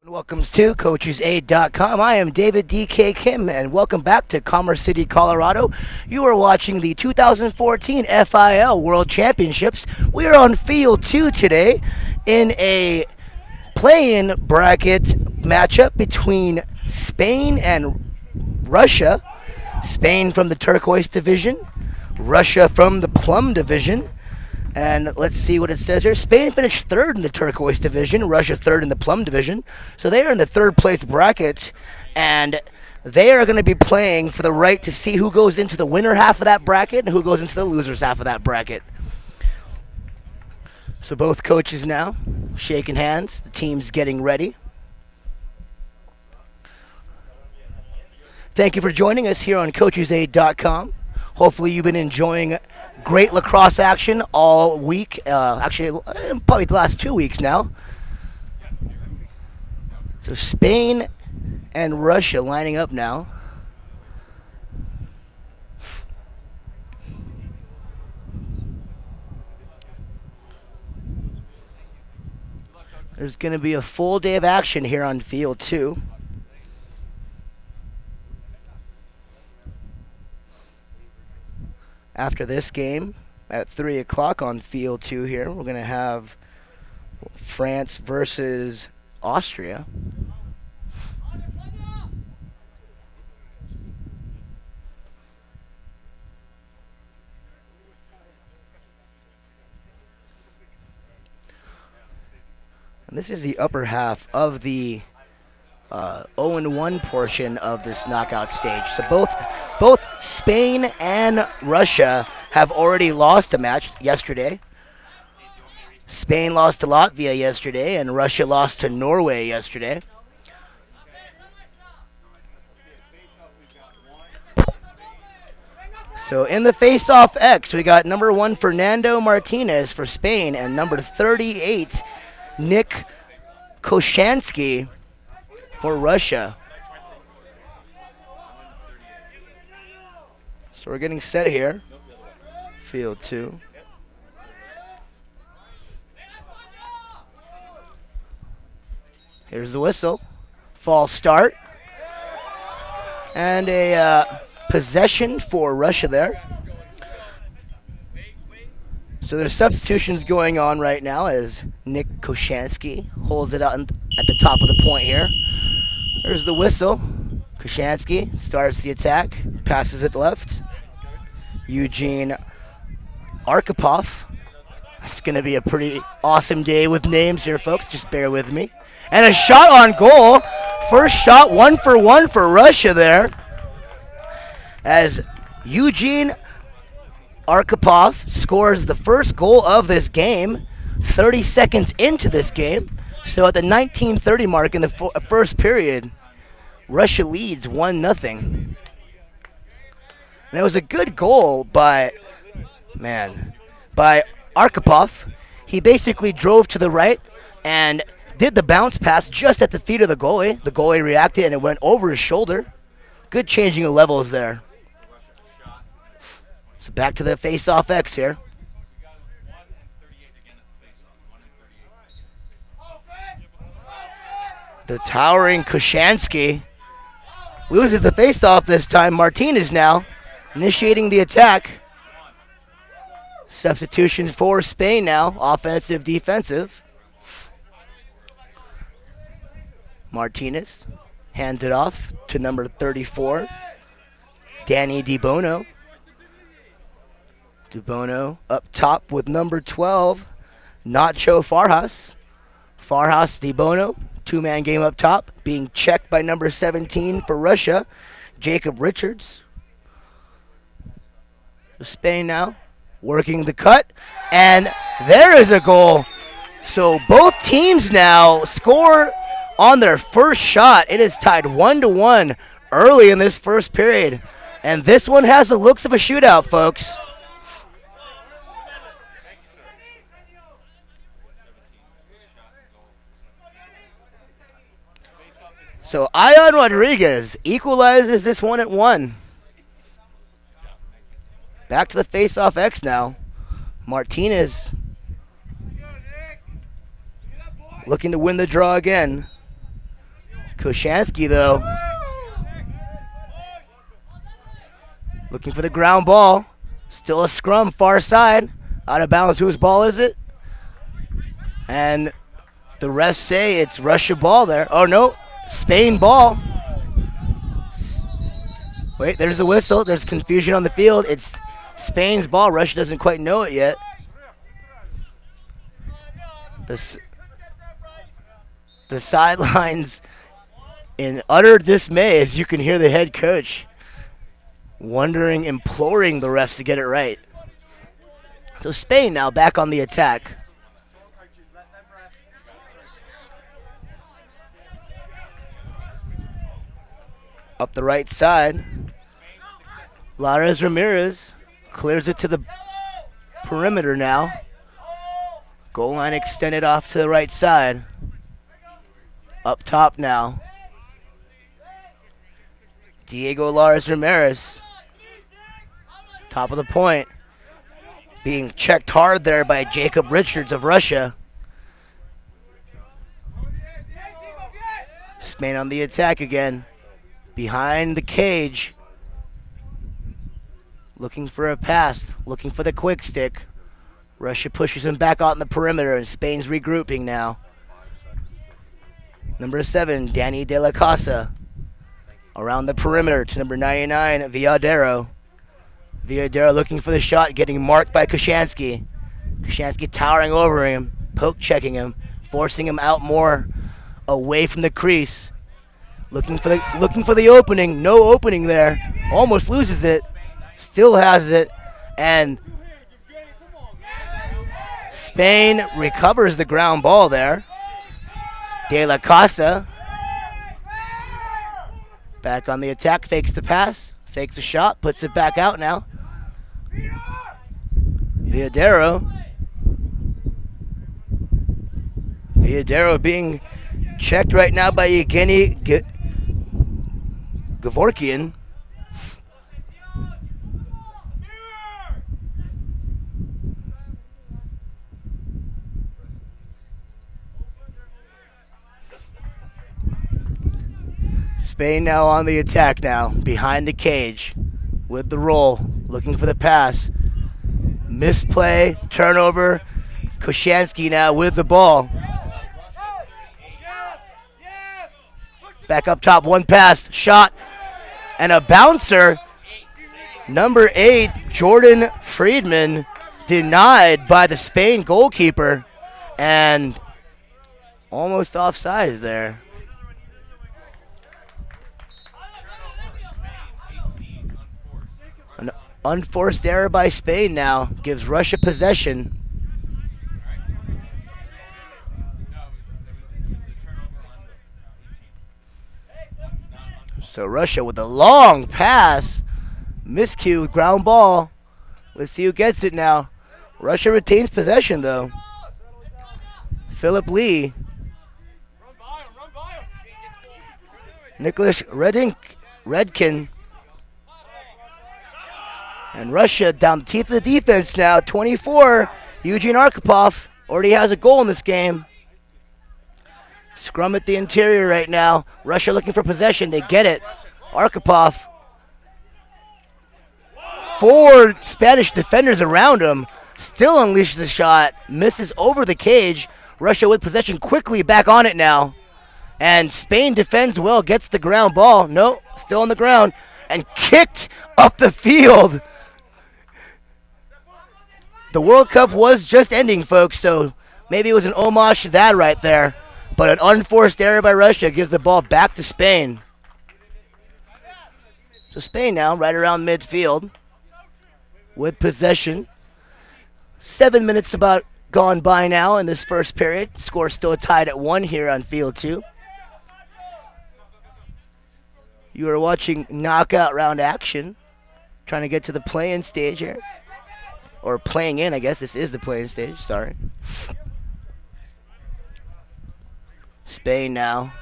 Welcome to CoachesAid.com. I am David DK Kim, and welcome back to Commerce City, Colorado. You are watching the 2014 FIL World Championships. We are on Field 2 today in a play-in bracket matchup between Spain and Russia. Spain from the Turquoise Division, Russia from the Plum Division. And let's see what it says here. Spain finished third in the Turquoise Division, Russia third in the Plum Division. So they are in the third place bracket, and they are going to be playing for the right to see who goes into the winner half of that bracket and who goes into the losers half of that bracket. So both coaches now shaking hands. The team's getting ready. Thank you for joining us here on CoachesAid.com. Hopefully you've been enjoying great lacrosse action all week. Actually, probably the last 2 weeks now. So Spain and Russia lining up now. There's going to be a full day of action here on Field 2. After this game, at 3 o'clock on Field 2 here, we're going to have France versus Austria. And this is the upper half of the 0-1 portion of this knockout stage. So both Spain and Russia have already lost a match yesterday. Spain lost to Latvia yesterday, and Russia lost to Norway yesterday. So in the face-off X, we got number 1 Fernando Martinez for Spain and number 38 Nick Koshansky for Russia. So we're getting set here. Field 2. Here's the whistle. False start. And a possession for Russia there. So there's substitutions going on right now as Nick Koshansky holds it out at the top of the point here. There's the whistle. Koshansky starts the attack, passes it left. Eugene Arkhipov. It's going to be a pretty awesome day with names here, folks. Just bear with me. And a shot on goal. First shot, 1-for-1 for Russia there. As Eugene Arkhipov scores the first goal of this game, 30 seconds into this game. So at the 19:30 mark in the first period, Russia leads 1-0. And it was a good goal by Arkhipov. He basically drove to the right and did the bounce pass just at the feet of the goalie. The goalie reacted and it went over his shoulder. Good changing of levels there. So back to the face-off X here. The towering Koshansky loses the face-off this time. Martinez now initiating the attack. Substitution for Spain now. Offensive, defensive. Martinez hands it off to number 34, Danny DeBono. DeBono up top with number 12, Nacho Farjas. Farjas, DeBono, two-man game up top, being checked by number 17 for Russia, Jacob Richards. Spain now working the cut, and there is a goal. So both teams now score on their first shot. It is tied 1-1 early in this first period, and this one has the looks of a shootout, folks. So Ion Rodriguez equalizes this one at 1. Back to the face-off X now. Martinez looking to win the draw again. Koshansky, though, looking for the ground ball. Still a scrum, far side. Out of bounds. Whose ball is it? And the refs say it's Russia ball there. Oh, no. Spain ball. Wait, there's a whistle. There's confusion on the field. It's Spain's ball. Russia doesn't quite know it yet. The sidelines in utter dismay as you can hear the head coach wondering, imploring the refs to get it right. So Spain now back on the attack. Up the right side. Lares Ramirez clears it to the perimeter now. Goal line extended off to the right side. Up top now. Diego Lares Ramirez. Top of the point. Being checked hard there by Jacob Richards of Russia. Spain on the attack again. Behind the cage. Looking for a pass. Looking for the quick stick. Russia pushes him back out in the perimeter, and Spain's regrouping now. Number 7, Danny De La Casa. Around the perimeter to number 99, Villadero. Villadero looking for the shot, getting marked by Koshansky. Koshansky towering over him, poke checking him, forcing him out more away from the crease. Looking for the opening. No opening there. Almost loses it. Still has it. And Spain recovers the ground ball there. De La Casa back on the attack, fakes the pass, fakes the shot, puts it back out now. Villadero being checked right now by Evgeny Gavorkian. Spain now on the attack now, behind the cage, with the roll, looking for the pass. Misplay, turnover. Koshansky now with the ball. Back up top, one pass, shot, and a bouncer. Number 8, Jordan Friedman, denied by the Spain goalkeeper, and almost offsides there. An unforced error by Spain now gives Russia possession. So Russia with a long pass. Miscue, ground ball. Let's see who gets it now. Russia retains possession though. Philip Lee. Nicholas Redkin. And Russia down the teeth of the defense now. 24, Eugene Arkhipov already has a goal in this game. Scrum at the interior right now. Russia looking for possession. They get it. Arkhipov. 4 Spanish defenders around him. Still unleashes the shot. Misses over the cage. Russia with possession quickly back on it now. And Spain defends well. Gets the ground ball. No, still on the ground. And kicked up the field. The World Cup was just ending, folks, so maybe it was an homage to that right there. But an unforced error by Russia gives the ball back to Spain. So Spain now right around midfield with possession. 7 minutes about gone by now in this first period. Score still tied at 1 here on field 2. You are watching knockout round action. Trying to get to the play-in stage here. Or playing in, I guess. This is the play-in stage. Sorry. Spain now.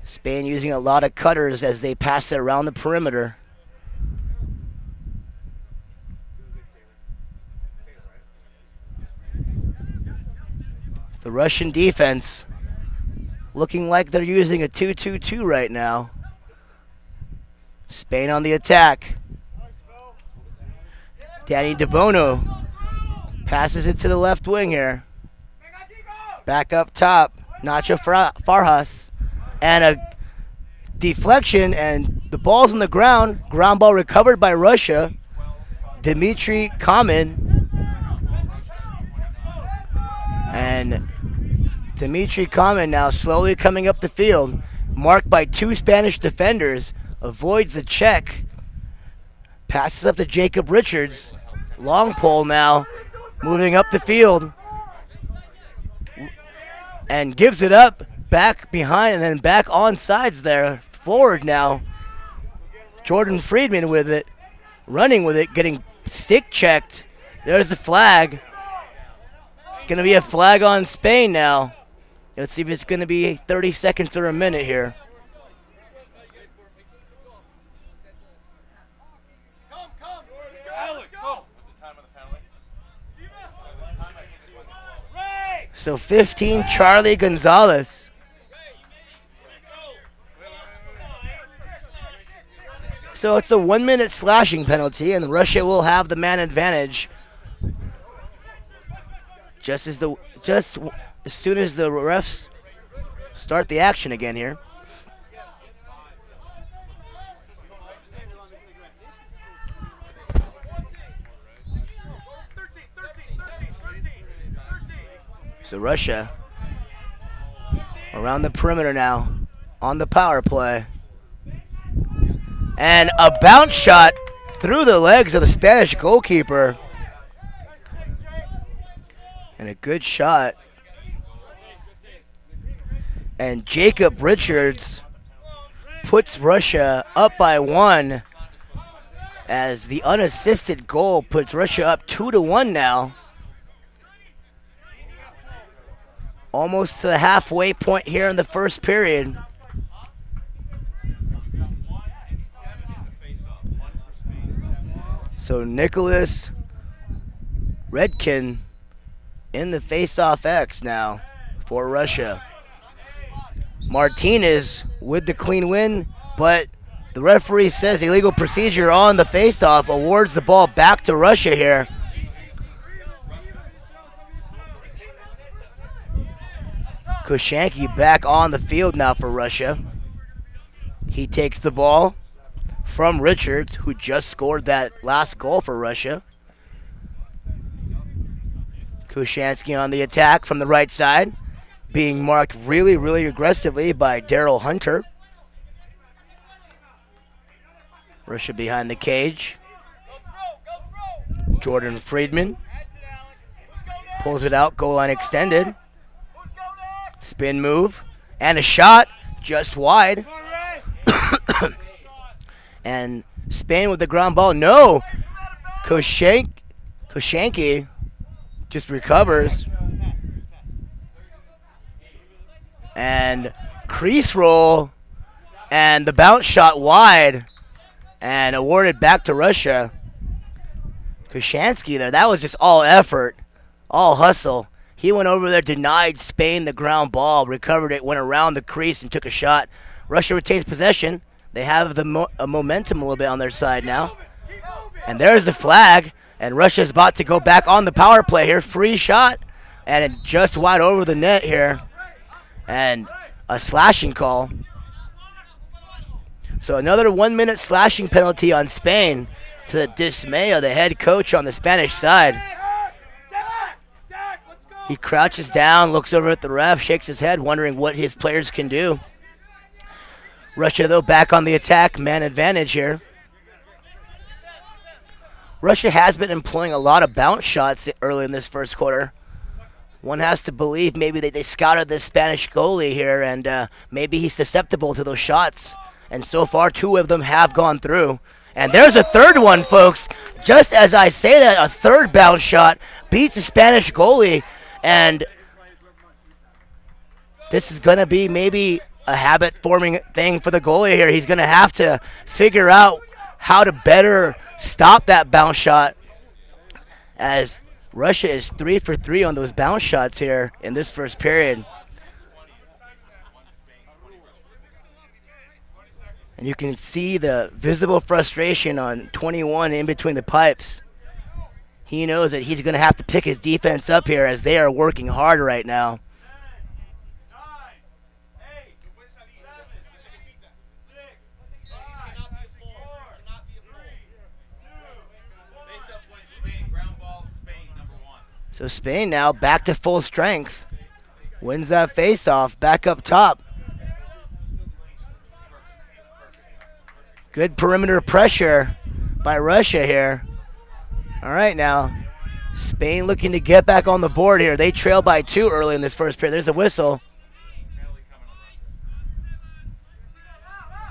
Spain using a lot of cutters as they pass it around the perimeter. The Russian defense looking like they're using a 2-2-2 right now. Spain on the attack. Danny DeBono passes it to the left wing here. Back up top, Nacho Farhas. And a deflection, and the ball's on the ground. Ground ball recovered by Russia. Dmitry Kamin. And Dmitry Kamin now slowly coming up the field, marked by two Spanish defenders, avoids the check. Passes up to Jacob Richards. Long pole now, moving up the field. And gives it up, back behind, and then back on sides there. Forward now. Jordan Friedman with it, running with it, getting stick checked. There's the flag. It's going to be a flag on Spain now. Let's see if it's going to be 30 seconds or a minute here. So 15, Charlie Gonzalez. So it's a 1 minute slashing penalty, and Russia will have the man advantage. Just as soon as the refs start the action again here. So Russia around the perimeter now on the power play. And a bounce shot through the legs of the Spanish goalkeeper. And a good shot. And Jacob Richards puts Russia up by 1 as the unassisted goal puts Russia up 2-1 now. Almost to the halfway point here in the first period. So Nicholas Redkin in the face-off X now for Russia. Martinez with the clean win, but the referee says illegal procedure on the face-off, awards the ball back to Russia here. Koshanki back on the field now for Russia. He takes the ball from Richards, who just scored that last goal for Russia. Koshanski on the attack from the right side, being marked really, really aggressively by Daryl Hunter. Russia behind the cage. Jordan Friedman pulls it out, goal line extended. Spin move, and a shot just wide. And Spain with the ground ball. No! Koshanki just recovers. And crease roll, and the bounce shot wide, and awarded back to Russia. Koshanski there, that was just all effort, all hustle. He went over there, denied Spain the ground ball, recovered it, went around the crease, and took a shot. Russia retains possession. They have the momentum a little bit on their side now. And there's the flag, and Russia's about to go back on the power play here. Free shot, and it just wide over the net here. And a slashing call. So another 1 minute slashing penalty on Spain, to the dismay of the head coach on the Spanish side. He crouches down, looks over at the ref, shakes his head, wondering what his players can do. Russia, though, back on the attack, man advantage here. Russia has been employing a lot of bounce shots early in this first quarter. One has to believe maybe they scouted this Spanish goalie here, and maybe he's susceptible to those shots. And so far, 2 of them have gone through. And there's a third one, folks. Just as I say that, a third bounce shot beats the Spanish goalie. And this is going to be maybe a habit-forming thing for the goalie here. He's going to have to figure out how to better stop that bounce shot, as Russia is 3 for 3 on those bounce shots here in this first period. And you can see the visible frustration on 21 in between the pipes. He knows that he's going to have to pick his defense up here as they are working hard right now. So Spain now back to full strength. Wins that face-off back up top. Good perimeter pressure by Russia here. All right, now Spain looking to get back on the board here. They trail by 2 early in this first period. There's a whistle.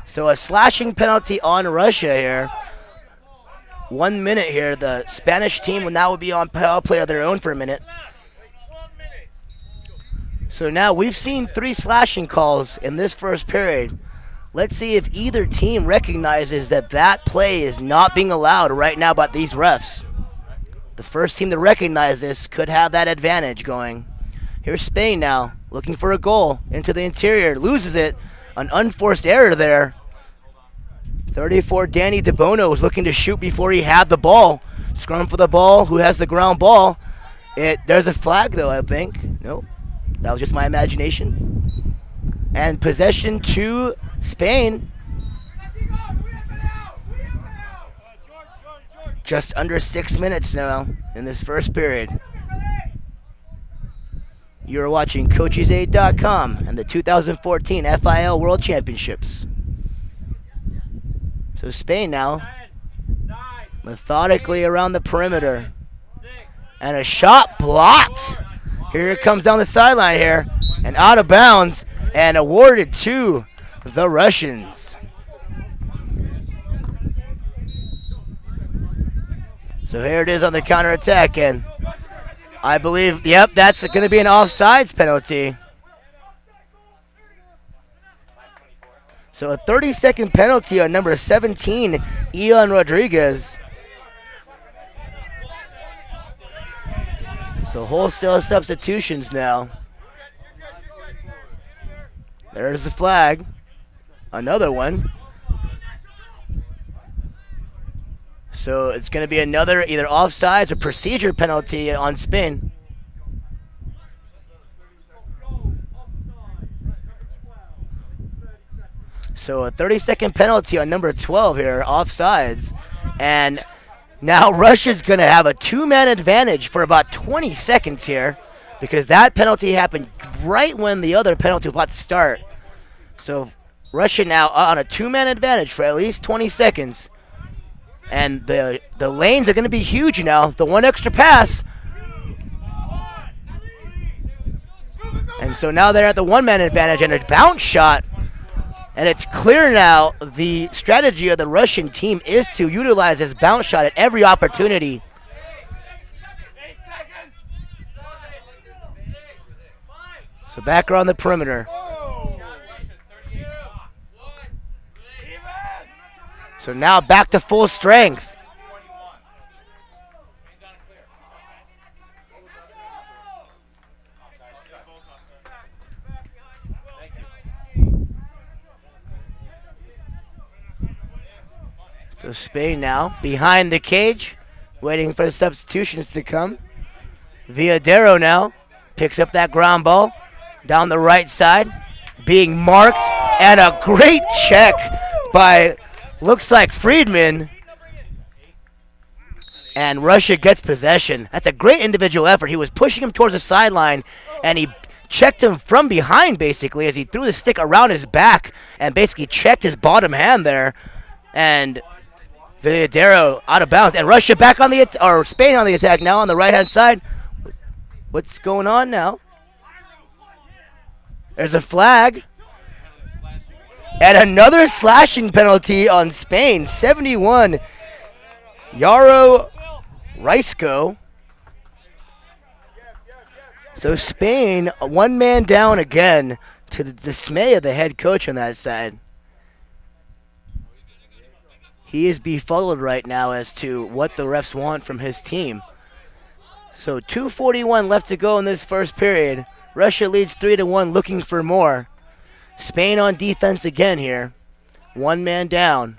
So a slashing penalty on Russia here. 1 minute here. The Spanish team will now be on power play of their own for a minute. So now we've seen 3 slashing calls in this first period. Let's see if either team recognizes that that play is not being allowed right now by these refs. The first team to recognize this could have that advantage going. Here's Spain now, looking for a goal into the interior. Loses it. An unforced error there. 34, Danny DeBono was looking to shoot before he had the ball. Scrum for the ball. Who has the ground ball? There's a flag, though, I think. Nope. That was just my imagination. And possession to Spain. Just under 6 minutes now in this first period. You're watching CoachesAid.com and the 2014 FIL World Championships. So Spain now methodically around the perimeter. And a shot blocked. Here it comes down the sideline here. And out of bounds and awarded to the Russians. So here it is on the counterattack. And I believe, yep, that's going to be an offsides penalty. So a 30-second penalty on number 17, Ian Rodriguez. So wholesale substitutions now. There's the flag. Another one. So it's going to be another either offsides or procedure penalty on Spain. So a 30-second penalty on number 12 here, offsides. And now Russia's going to have a 2-man advantage for about 20 seconds here because that penalty happened right when the other penalty was about to start. So Russia now on a 2-man advantage for at least 20 seconds. And the lanes are going to be huge now. The one extra pass. And so now they're at the 1-man advantage and a bounce shot. And it's clear now the strategy of the Russian team is to utilize this bounce shot at every opportunity. So back around the perimeter. So now back to full strength. So Spain now behind the cage, waiting for the substitutions to come. Villadero now picks up that ground ball down the right side, being marked, and a great check by, looks like Friedman. And Russia gets possession. That's a great individual effort. He was pushing him towards the sideline, and he checked him from behind, basically, as he threw the stick around his back and basically checked his bottom hand there. And Villadero out of bounds, and Russia back on the or Spain on the attack now on the right-hand side. What's going on now? There's a flag. And another slashing penalty on Spain. 71, Yaro Risco. So Spain, 1-man down again, to the dismay of the head coach on that side. He is befuddled right now as to what the refs want from his team. So 2:41 left to go in this first period. Russia leads 3-1, looking for more. Spain on defense again here. One man down.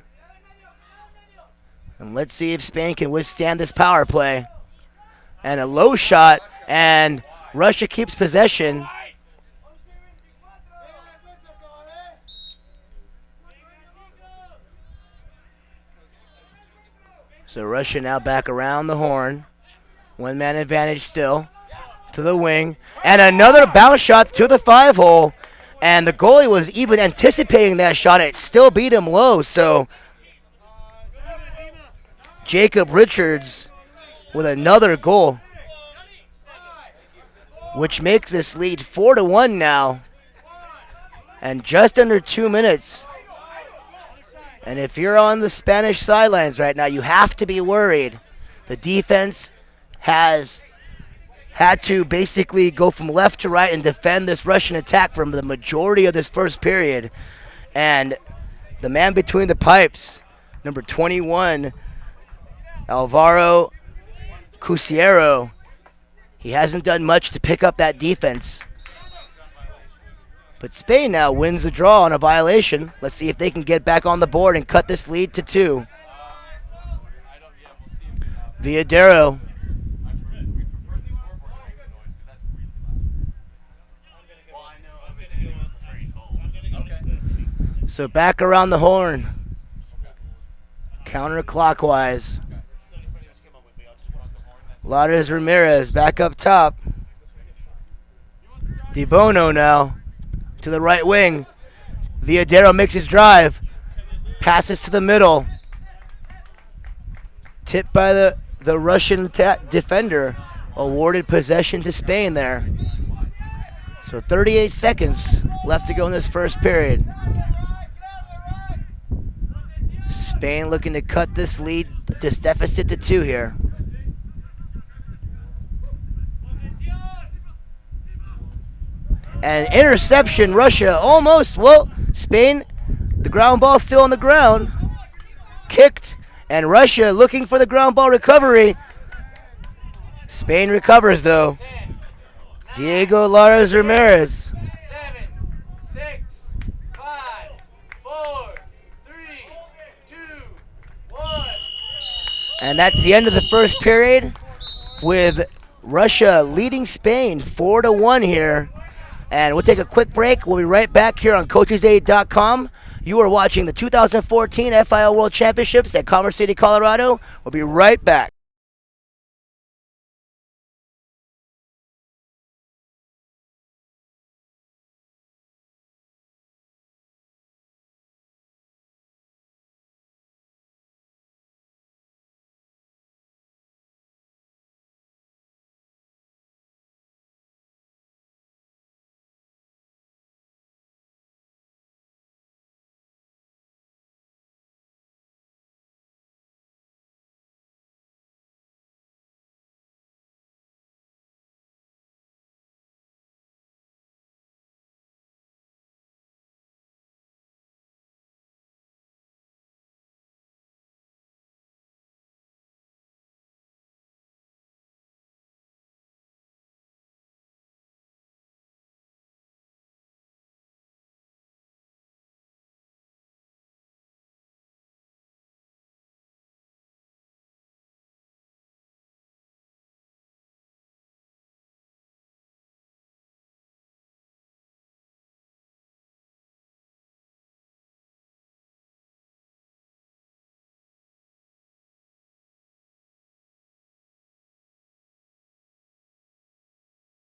And let's see if Spain can withstand this power play. And a low shot, and Russia keeps possession. So Russia now back around the horn. One man advantage still to the wing. And another bounce shot to the 5-hole. And the goalie was even anticipating that shot. It still beat him low. So Jacob Richards with another goal, which makes this lead 4-1 now. And just under 2 minutes. And if you're on the Spanish sidelines right now, you have to be worried. The defense has had to basically go from left to right and defend this Russian attack from the majority of this first period. And the man between the pipes, number 21, Alvaro Cusiero, he hasn't done much to pick up that defense. But Spain now wins the draw on a violation. Let's see if they can get back on the board and cut this lead to 2. Villadero. So back around the horn. Counterclockwise. Lares Ramirez back up top. De Bono now to the right wing. Villadero makes his drive. Passes to the middle. Tipped by the Russian defender. Awarded possession to Spain there. So 38 seconds left to go in this first period. Spain looking to cut this lead, this deficit to 2 here. And interception, Russia almost, Spain, the ground ball still on the ground. Kicked, and Russia looking for the ground ball recovery. Spain recovers though. Diego Lares Ramirez. 7, 6, 5, 4, 3, 2, 1. And that's the end of the first period with Russia leading Spain 4-1 here. And we'll take a quick break. We'll be right back here on CoachesAid.com. You are watching the 2014 FIL World Championships at Commerce City, Colorado. We'll be right back.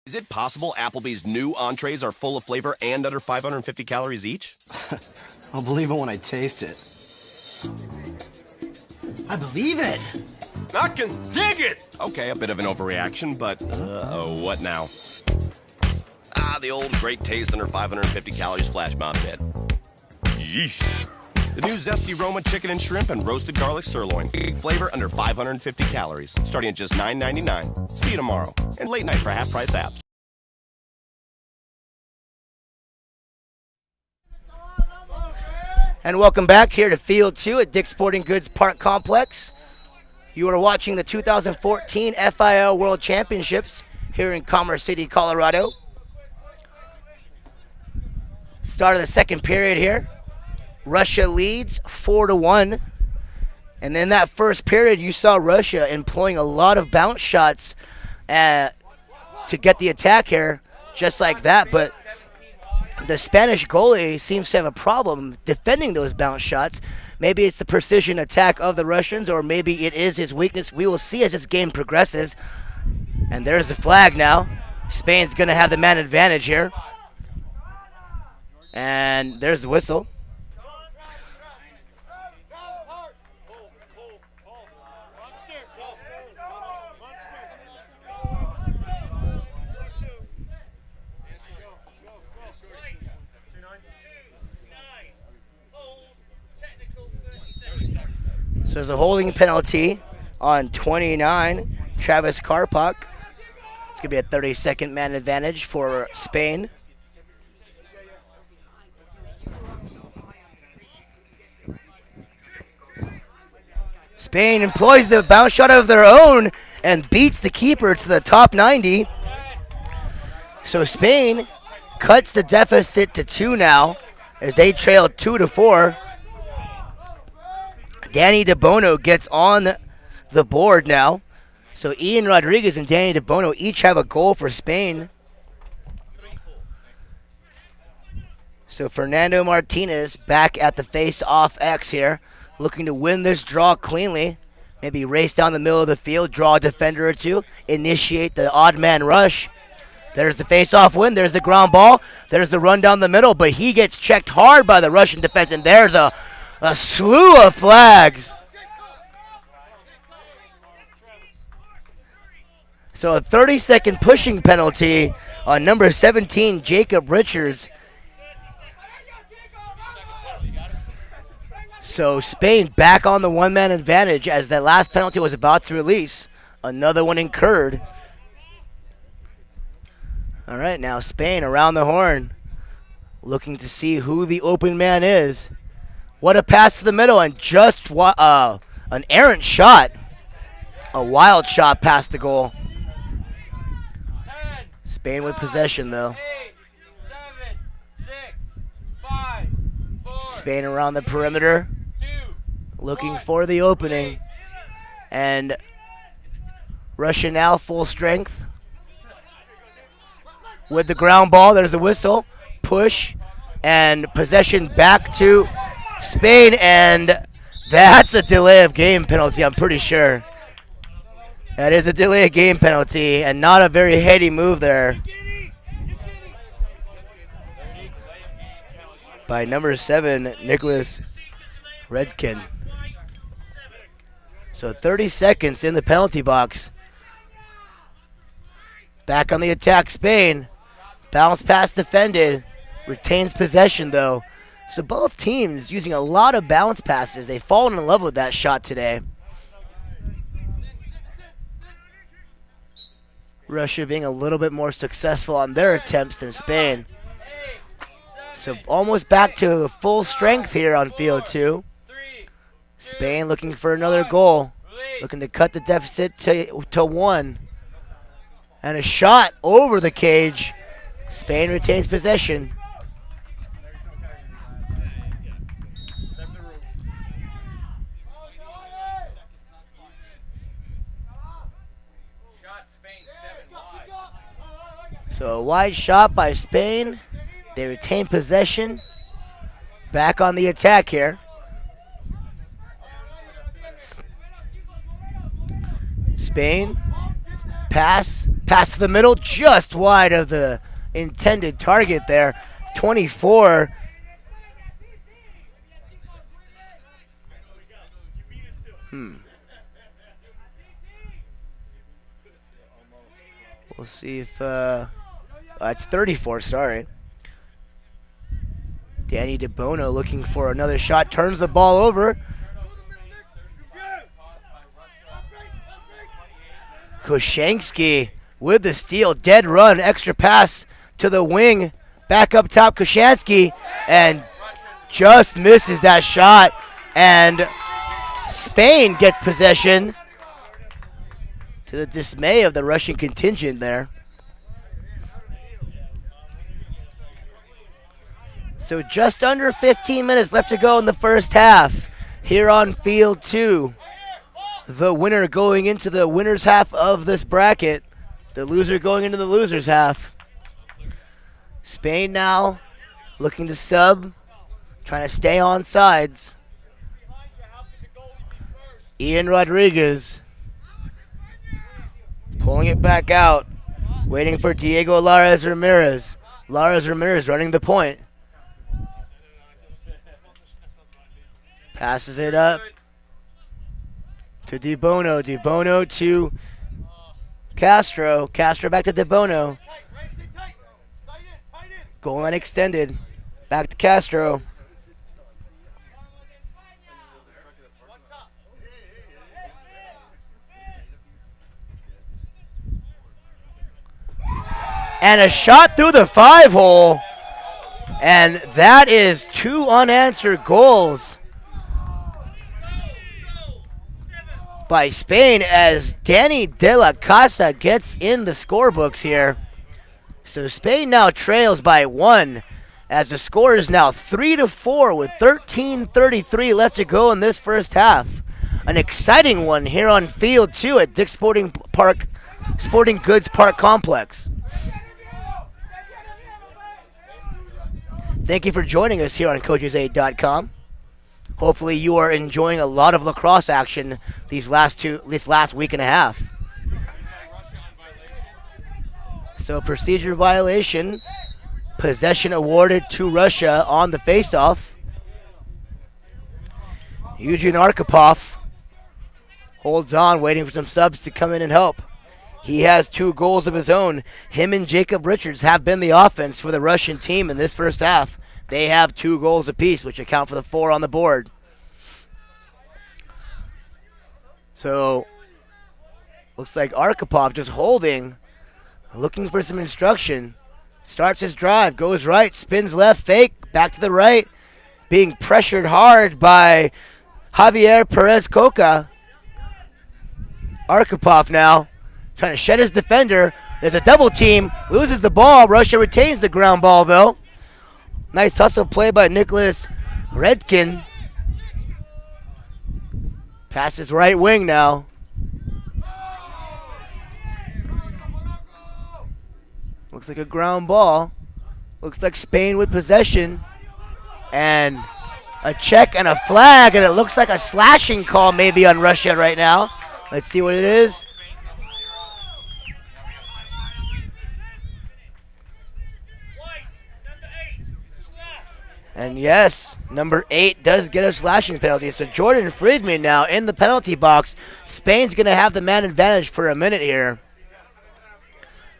Is it possible Applebee's new entrees are full of flavor and under 550 calories each? I'll believe it when I taste it. I believe it. I can dig it! Okay, a bit of an overreaction, but what now? The old great taste under 550 calories flash mob bit. Yeesh. The new Zesty Roma chicken and shrimp and roasted garlic sirloin. Big flavor under 550 calories, starting at just $9.99. See you tomorrow. And late night for half-price apps. And welcome back here to Field 2 at Dick's Sporting Goods Park Complex. You are watching the 2014 FIL World Championships here in Commerce City, Colorado. Start of the second period here. Russia leads 4-1. And in that first period, you saw Russia employing a lot of bounce shots to get the attack here, just like that. But the Spanish goalie seems to have a problem defending those bounce shots. Maybe it's the precision attack of the Russians, or maybe it is his weakness. We will see as this game progresses. And there's the flag now. Spain's going to have the man advantage here. And there's the whistle. So there's a holding penalty on 29, Travis Karpak. It's going to be a 30-second man advantage for Spain. Spain employs the bounce shot of their own and beats the keeper to the top 90. So Spain cuts the deficit to 2 now as they trail 2-4. Danny DeBono gets on the board now. So Ian Rodriguez and Danny DeBono each have a goal for Spain. So Fernando Martinez back at the face-off X here, looking to win this draw cleanly. Maybe race down the middle of the field, draw a defender or two, initiate the odd man rush. There's the face-off win. There's the ground ball. There's the run down the middle, but he gets checked hard by the Russian defense, and there's a slew of flags. So a 30-second pushing penalty on number 17, Jacob Richards. So Spain back on the one-man advantage as that last penalty was about to release. Another one incurred. All right, now Spain around the horn, looking to see who the open man is. What a pass to the middle, and just an errant shot. A wild shot past the goal. Spain with possession, though. 8, 7, 6, 5, 4, Spain around the perimeter, 2, looking 1, for the opening. release. And Russia now full strength. With the ground ball, there's a whistle. Push, and possession back to Spain, and that's a delay of game penalty, I'm pretty sure. That is a delay of game penalty, and not a very heady move there by number 7, Nicholas Redkin. So 30 seconds in the penalty box. Back on the attack, Spain. Bounce pass defended. Retains possession, though. So both teams using a lot of bounce passes. They've fallen in love with that shot today. Russia being a little bit more successful on their attempts than Spain. So almost back to full strength here on field 2. Spain looking for another goal. Looking to cut the deficit to 1. And a shot over the cage. Spain retains possession. So a wide shot by Spain. They retain possession. Back on the attack here. Spain. Pass to the middle, just wide of the intended target there. 24. We'll see if it's 34, sorry. Danny DeBono looking for another shot, turns the ball over. Koshansky with the steal, dead run, extra pass to the wing, back up top, Koshansky, and just misses that shot, and Spain gets possession to the dismay of the Russian contingent there. So just under 15 minutes left to go in the first half here on field 2. The winner going into the winner's half of this bracket. The loser going into the loser's half. Spain now looking to sub, trying to stay on sides. Ian Rodriguez pulling it back out, waiting for Diego Lares Ramirez. Lares Ramirez running the point. Passes it up to DeBono. DeBono to Castro. Castro back to DeBono. Goal line extended. Back to Castro. And a shot through the 5-hole. And that is 2 unanswered goals by Spain as Danny De La Casa gets in the scorebooks here. So Spain now trails by 1 as the score is now 3-4 with 13:33 left to go in this first half. An exciting one here on field 2 at Dick's Sporting Goods Park Complex. Thank you for joining us here on coachesaid.com. Hopefully you are enjoying a lot of lacrosse action this last week and a half. So procedure violation, possession awarded to Russia on the faceoff. Eugene Arkhipov holds on, waiting for some subs to come in and help. He has 2 goals of his own. Him and Jacob Richards have been the offense for the Russian team in this first half. They have 2 goals apiece, which account for the 4 on the board. So, looks like Arkhipov just holding, looking for some instruction. Starts his drive, goes right, spins left, fake, back to the right. Being pressured hard by Javier Perez Coca. Arkhipov now trying to shed his defender. There's a double team, loses the ball. Russia retains the ground ball though. Nice hustle play by Nicholas Redkin. Passes right wing now. Looks like a ground ball. Looks like Spain with possession. And a check and a flag, and it looks like a slashing call maybe on Russia right now. Let's see what it is. And yes, number 8 does get a slashing penalty. So Jordan Friedman now in the penalty box. Spain's going to have the man advantage for a minute here.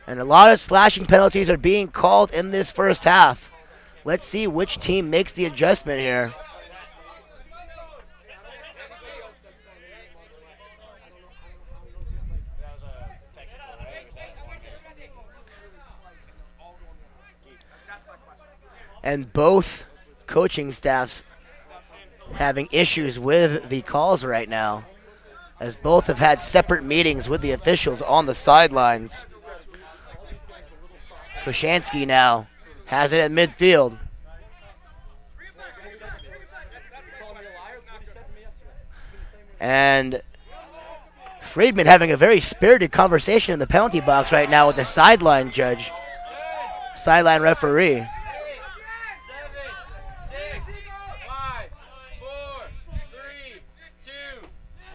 And a lot of slashing penalties are being called in this first half. Let's see which team makes the adjustment here. And both coaching staffs having issues with the calls right now, as both have had separate meetings with the officials on the sidelines. Koshansky now has it at midfield. And Friedman having a very spirited conversation in the penalty box right now with the sideline judge, sideline referee. 7, 6, 5, 4, 3, 2,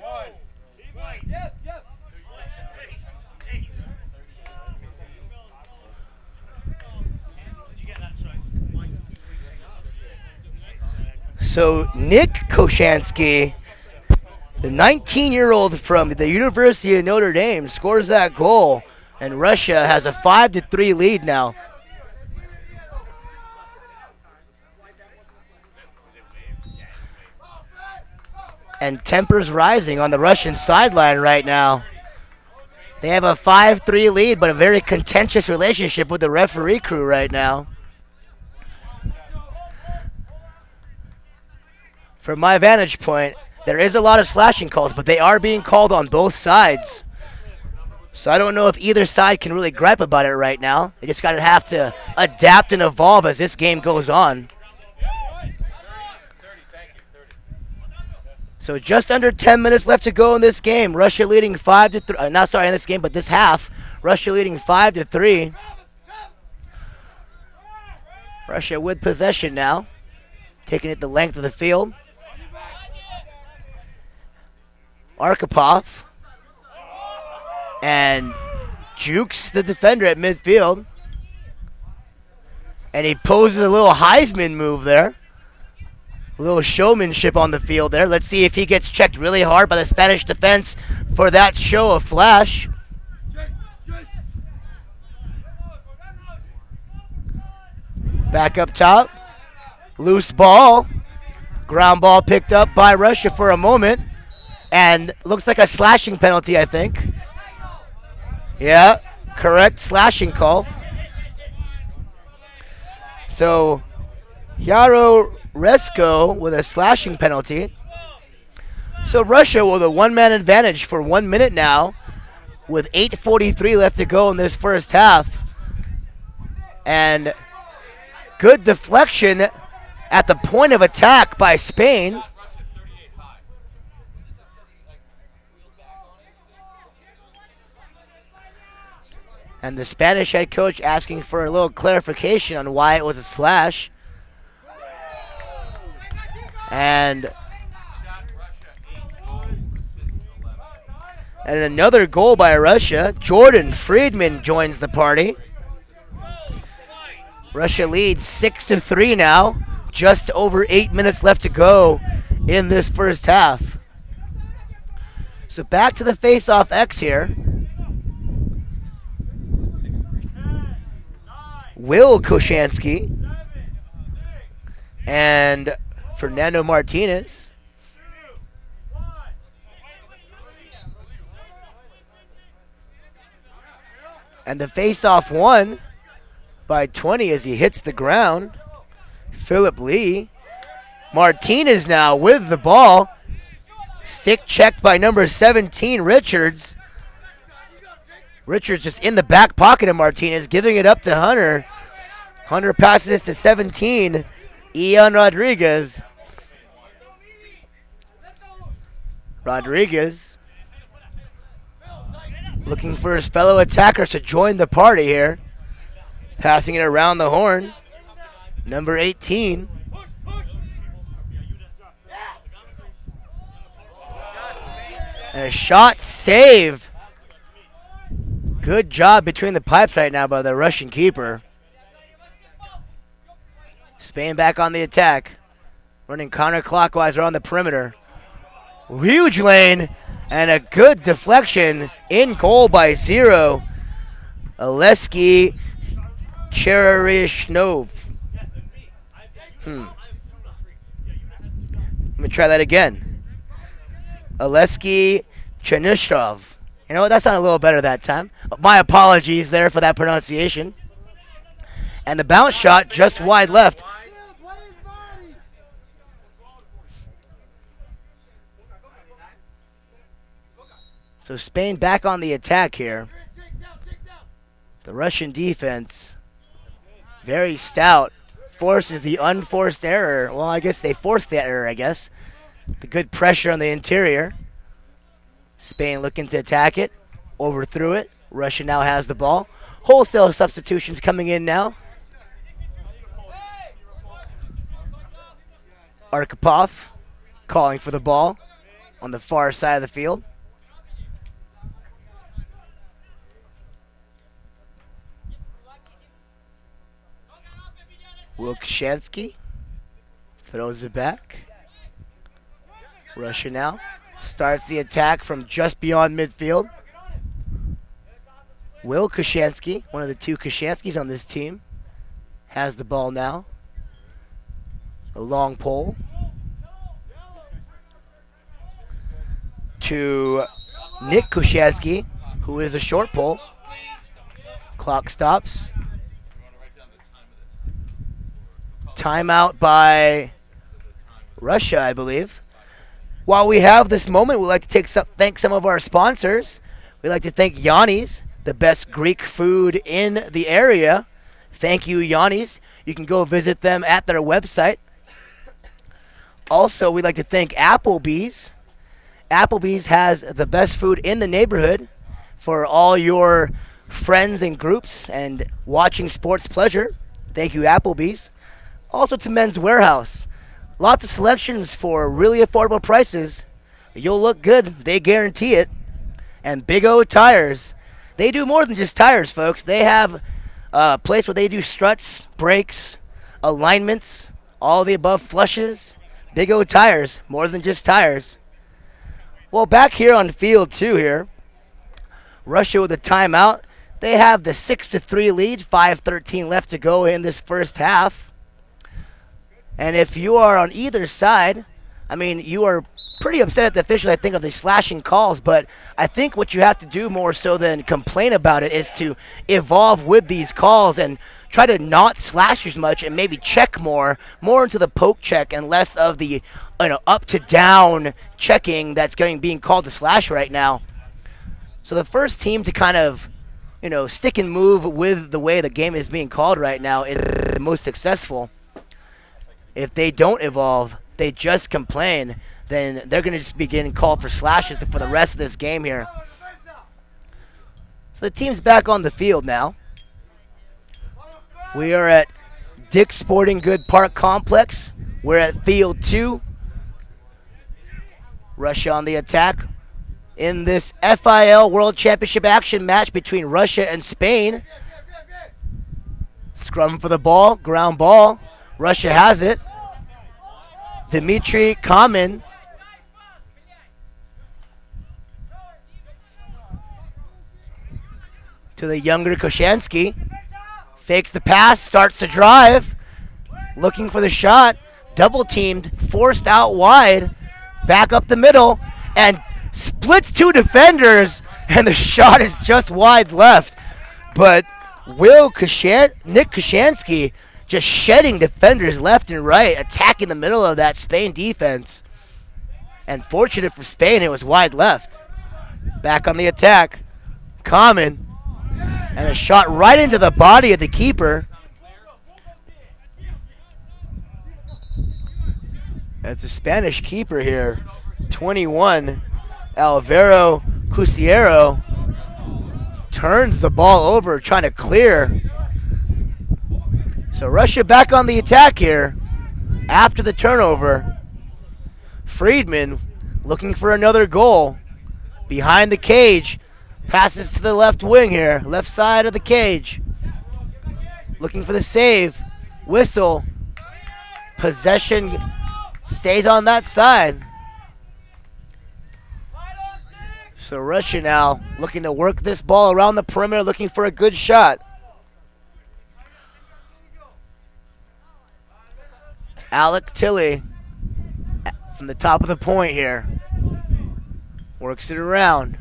1. Yep. So Nick Koshansky, the 19-year-old from the University of Notre Dame, scores that goal, and Russia has a 5-3 lead now. And tempers rising on the Russian sideline right now. They have a 5-3 lead, but a very contentious relationship with the referee crew right now. From my vantage point, there is a lot of slashing calls, but they are being called on both sides. So I don't know if either side can really gripe about it right now. They just got to have to adapt and evolve as this game goes on. So just under 10 minutes left to go in this game. Russia leading 5-3. Not sorry in this game, but this half. Russia leading 5-3. Russia with possession now, taking it the length of the field. Arkhipov and jukes the defender at midfield. And he poses a little Heisman move there. A little showmanship on the field there. Let's see if he gets checked really hard by the Spanish defense for that show of flash. Back up top. Loose ball. Ground ball picked up by Russia for a moment. And looks like a slashing penalty, I think. Yeah, correct slashing call. So, Yaro Resko with a slashing penalty. So Russia with a one-man advantage for 1 minute now with 8:43 left to go in this first half. And good deflection at the point of attack by Spain. And the Spanish head coach asking for a little clarification on why it was a slash. And another goal by Russia. Jordan Friedman joins the party. Russia leads 6-3 now. Just over 8 minutes left to go in this first half. So back to the face-off X here. Will Koshansky and Fernando Martinez. And the face-off won by 20 as he hits the ground. Philip Lee. Martinez now with the ball. Stick checked by number 17, Richards. Richards just in the back pocket of Martinez, giving it up to Hunter. Hunter passes this to 17, Ian Rodriguez. Rodriguez looking for his fellow attackers to join the party here. Passing it around the horn. Number 18. And a shot save. Good job between the pipes right now by the Russian keeper. Spain back on the attack. Running counterclockwise around the perimeter. Huge lane and a good deflection in goal by Zero. Oleski Cherishnov. Let me try that again. Oleski Chernyshov. You know what? That sounded a little better that time. My apologies there for that pronunciation. And the bounce shot just wide left. So Spain back on the attack here. The Russian defense, very stout, forces the unforced error. Well, I guess they forced the error, I guess. The good pressure on the interior. Spain looking to attack it. Overthrew it. Russia now has the ball. Wholesale substitutions coming in now. Arkhipov calling for the ball on the far side of the field. Wilkshansky throws it back. Russia now starts the attack from just beyond midfield. Will Koshansky, one of the two Koshanskys on this team, has the ball now. A long pole to Nick Koshansky, who is a short pole. Clock stops. Timeout by Russia, I believe. While we have this moment, we'd like to thank some of our sponsors. We'd like to thank Yanni's, the best Greek food in the area. Thank you, Yanni's. You can go visit them at their website. Also, we'd like to thank Applebee's. Applebee's has the best food in the neighborhood for all your friends and groups and watching sports pleasure. Thank you, Applebee's. Also to Men's Warehouse. Lots of selections for really affordable prices. You'll look good. They guarantee it. And Big O Tires. They do more than just tires, folks. They have a place where they do struts, brakes, alignments, all the above flushes. Big O Tires, more than just tires. Well, back here on field 2 here, Russia with a timeout. They have the 6-3 lead, 5:13 left to go in this first half. And if you are on either side, I mean, you are pretty upset at the officials, I think, of the slashing calls, but I think what you have to do more so than complain about it is to evolve with these calls and try to not slash as much and maybe check more into the poke check and less of the up to down checking that's being called the slash right now. So the first team to kind of stick and move with the way the game is being called right now is the most successful. If they don't evolve, they just complain, then they're going to just be getting called for slashes for the rest of this game here. So the team's back on the field now. We are at Dick's Sporting Good Park Complex. We're at field 2. Russia on the attack in this FIL World Championship action match between Russia and Spain. Scrum for the ball, ground ball. Russia has it. Dmitry Kamin. To the younger Koshansky. Fakes the pass, starts to drive. Looking for the shot. Double teamed, forced out wide. Back up the middle. And splits 2 defenders. And the shot is just wide left. But Nick Koshansky just shedding defenders left and right, attacking the middle of that Spain defense. And fortunate for Spain, it was wide left. Back on the attack. Common. And a shot right into the body of the keeper. That's a Spanish keeper here. 21, Alvaro Cusiero turns the ball over, trying to clear. So Russia back on the attack here after the turnover. Friedman looking for another goal. Behind the cage. Passes to the left wing here. Left side of the cage. Looking for the save. Whistle. Possession stays on that side. So Russia now looking to work this ball around the perimeter, looking for a good shot. Alec Tilley from the top of the point here. Works it around.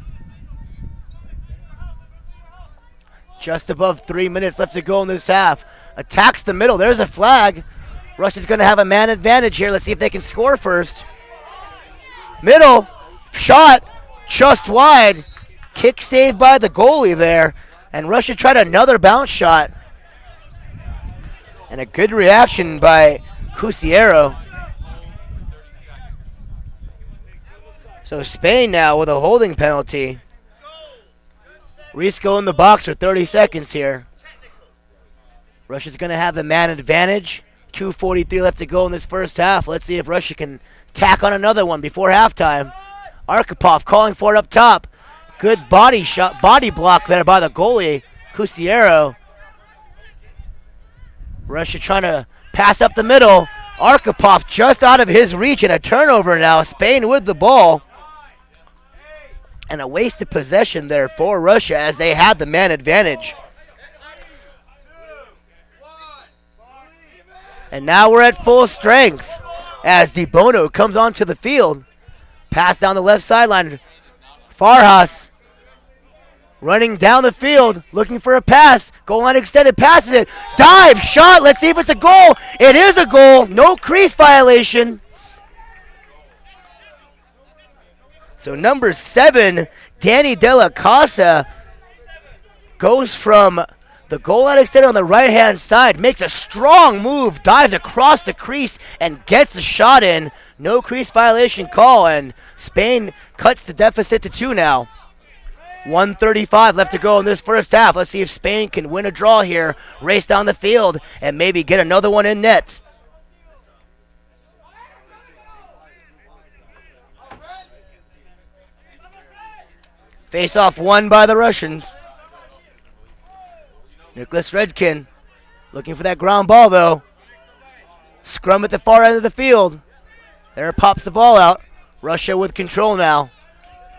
Just above 3 minutes left to go in this half. Attacks the middle. There's a flag. Russia's going to have a man advantage here. Let's see if they can score first. Middle. Shot. Just wide. Kick saved by the goalie there. And Russia tried another bounce shot. And a good reaction by Cusiero. So Spain now with a holding penalty. Risco in the box for 30 seconds here. Russia's going to have the man advantage. 2:43 left to go in this first half. Let's see if Russia can tack on another one before halftime. Arkhipov calling for it up top. Good body block there by the goalie, Cusiero. Russia trying to pass up the middle. Arkhipov just out of his reach and a turnover now. Spain with the ball. And a wasted possession there for Russia as they had the man advantage. And now we're at full strength as Di Bono comes onto the field. Pass down the left sideline. Farhas running down the field, looking for a pass. Goal line extended, passes it. Dive, shot, let's see if it's a goal. It is a goal, no crease violation. So number 7, Danny De La Casa goes from the goal line extended on the right-hand side, makes a strong move, dives across the crease, and gets the shot in. No crease violation call, and Spain cuts the deficit to 2 now. 1:35 left to go in this first half. Let's see if Spain can win a draw here, race down the field, and maybe get another one in net. Face-off won by the Russians. Nicholas Redkin looking for that ground ball, though. Scrum at the far end of the field. There pops the ball out. Russia with control now.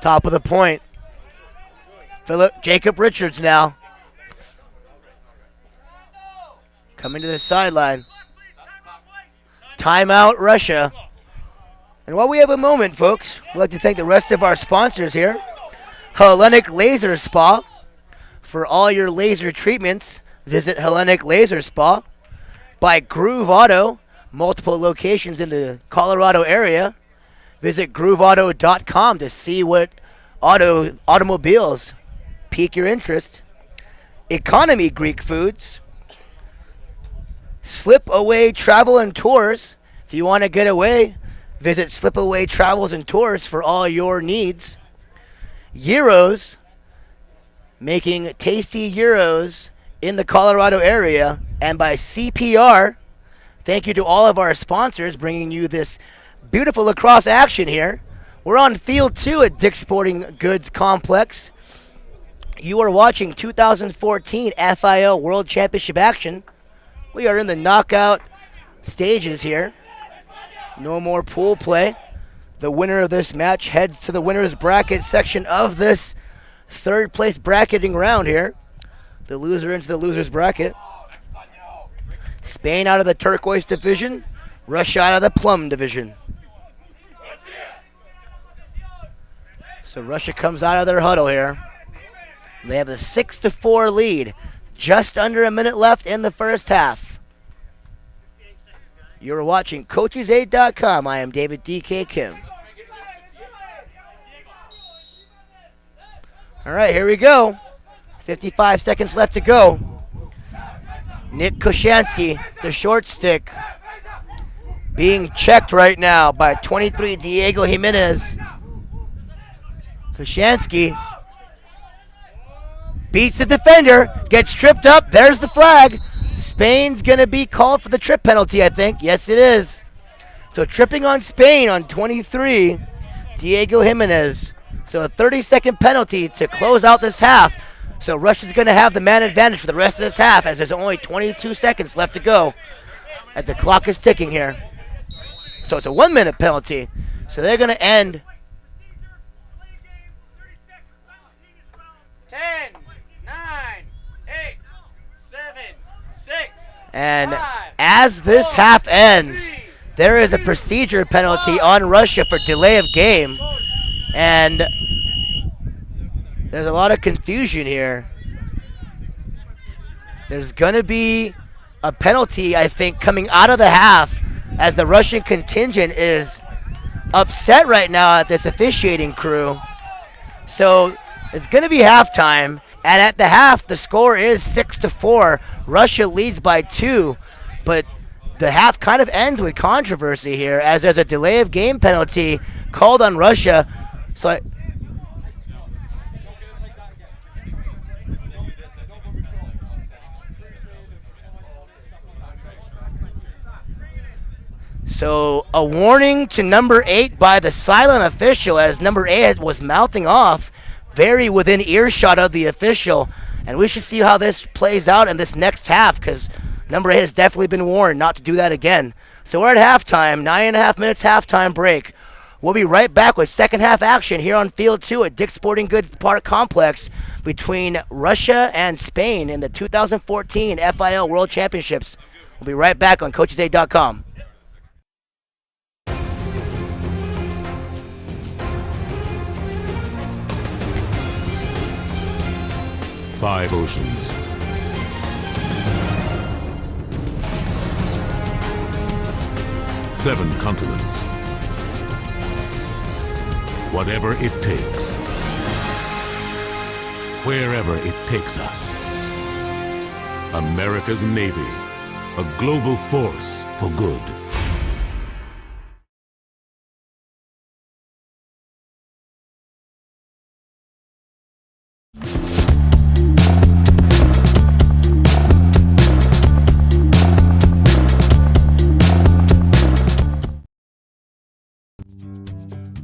Top of the point. Jacob Richards now. Coming to the sideline. Timeout, Russia. And while we have a moment, folks, we'd like to thank the rest of our sponsors here. Hellenic Laser Spa. For all your laser treatments, visit Hellenic Laser Spa. By Groove Auto, multiple locations in the Colorado area. Visit grooveauto.com to see what automobiles pique your interest. Economy Greek Foods. Slip Away Travel and Tours. If you want to get away, visit Slip Away Travels and Tours for all your needs. Gyros, making tasty gyros in the Colorado area. And by CPR, thank you to all of our sponsors bringing you this beautiful lacrosse action here. We're on Field 2 at Dick's Sporting Goods Complex. You are watching 2014 FIL World Championship action. We are in the knockout stages here. No more pool play. The winner of this match heads to the winner's bracket section of this third place bracketing round here. The loser into the loser's bracket. Spain out of the turquoise division. Russia out of the plum division. So Russia comes out of their huddle here. They have a 6-4 lead. Just under a minute left in the first half. You're watching Coaches8.com. I am David DK Kim. All right, here we go. 55 seconds left to go. Nick Koshansky, the short stick, being checked right now by 23 Diego Jimenez. Koshansky beats the defender, gets tripped up. There's the flag. Spain's going to be called for the trip penalty, I think. Yes, it is. So tripping on Spain on 23, Diego Jimenez. So a 30-second penalty to close out this half. So Russia's going to have the man advantage for the rest of this half as there's only 22 seconds left to go. And the clock is ticking here. So it's a 1-minute penalty. So they're going to end 10, 9, 8, 7, 6. And 5, as this 4, half ends, 3, there is a procedure penalty on Russia for delay of game. And there's a lot of confusion here. There's going to be a penalty, I think, coming out of the half as the Russian contingent is upset right now at this officiating crew. So it's going to be halftime. And at the half, the score is 6-4. Russia leads by 2. But the half kind of ends with controversy here as there's a delay of game penalty called on Russia. So a warning to number 8 by the silent official as number 8 was mouthing off very within earshot of the official. And we should see how this plays out in this next half because number 8 has definitely been warned not to do that again. So we're at halftime, 9.5 minutes halftime break. We'll be right back with second half action here on Field 2 at Dick's Sporting Goods Park Complex between Russia and Spain in the 2014 FIL World Championships. We'll be right back on Coaches8.com. Five oceans. Seven continents. Whatever it takes. wherever it takes us. America's Navy, a global force for good.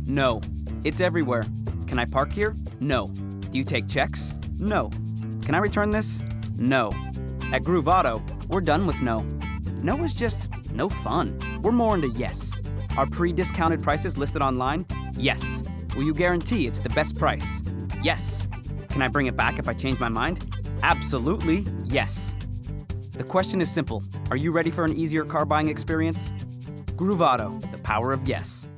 No. It's everywhere. Can I park here? No. Do you take checks? No. Can I return this? No. At Groove Auto, we're done with no. No is just no fun. We're more into yes. Are pre-discounted prices listed online? Yes. Will you guarantee it's the best price? Yes. Can I bring it back if I change my mind? Absolutely yes. The question is simple. Are you ready for an easier car buying experience? Groove Auto, the power of yes.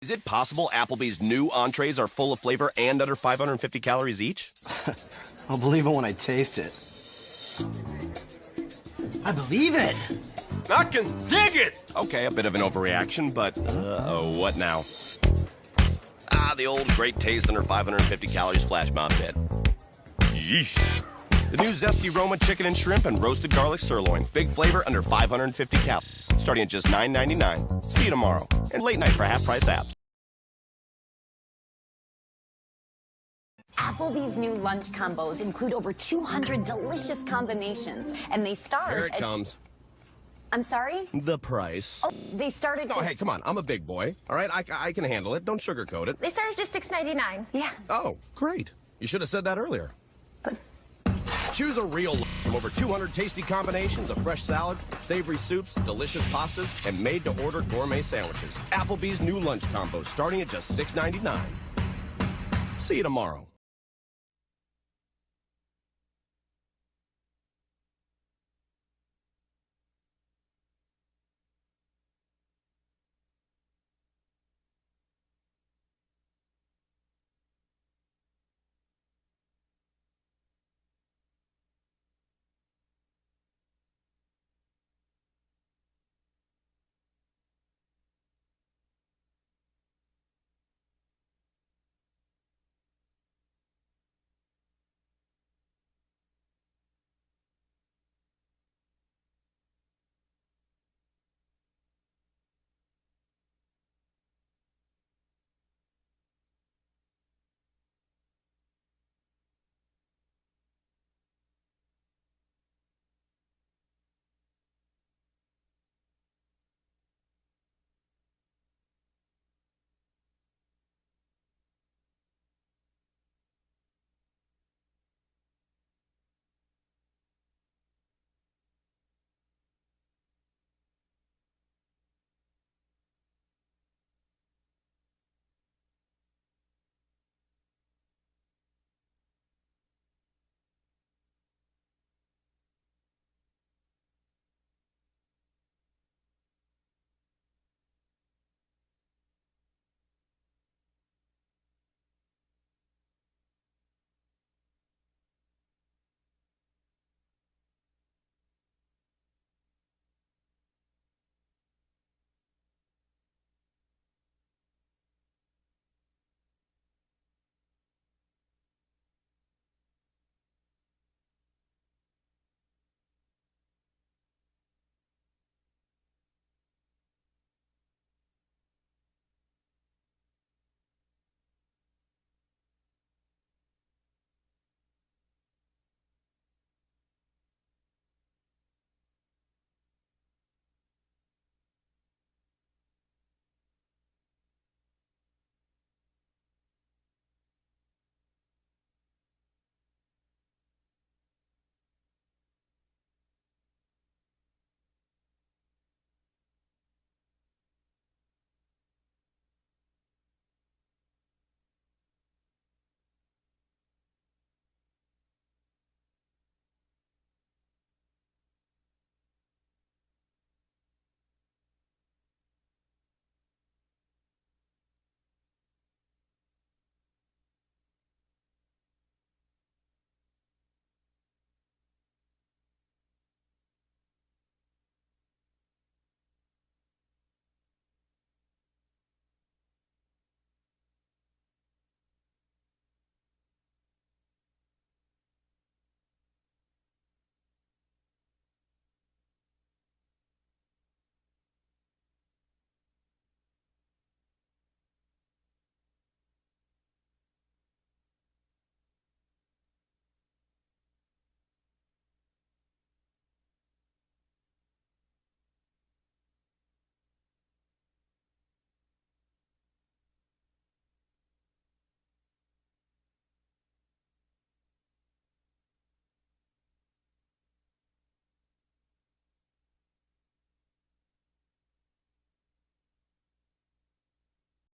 Is it possible Applebee's new entrees are full of flavor and under 550 calories each? I'll believe it when I taste it. I believe it! I can dig it! Okay, a bit of an overreaction, but, what now? The old great taste under 550 calories flash mob bit. Yeesh. The new zesty Roma chicken and shrimp and roasted garlic sirloin. Big flavor under 550 calories. Starting at just $9.99. See you tomorrow. And late night for half-price apps. Applebee's new lunch combos include over 200 delicious combinations, and they start Here it comes. I'm sorry? The price. Oh, they started Oh, hey, come on. I'm a big boy. All right, I can handle it. Don't sugarcoat it. They started just $6.99. Yeah. Oh, great. You should have said that earlier. But Choose a real from over 200 tasty combinations of fresh salads, savory soups, delicious pastas, and made-to-order gourmet sandwiches. Applebee's new lunch combos starting at just $6.99. See you tomorrow.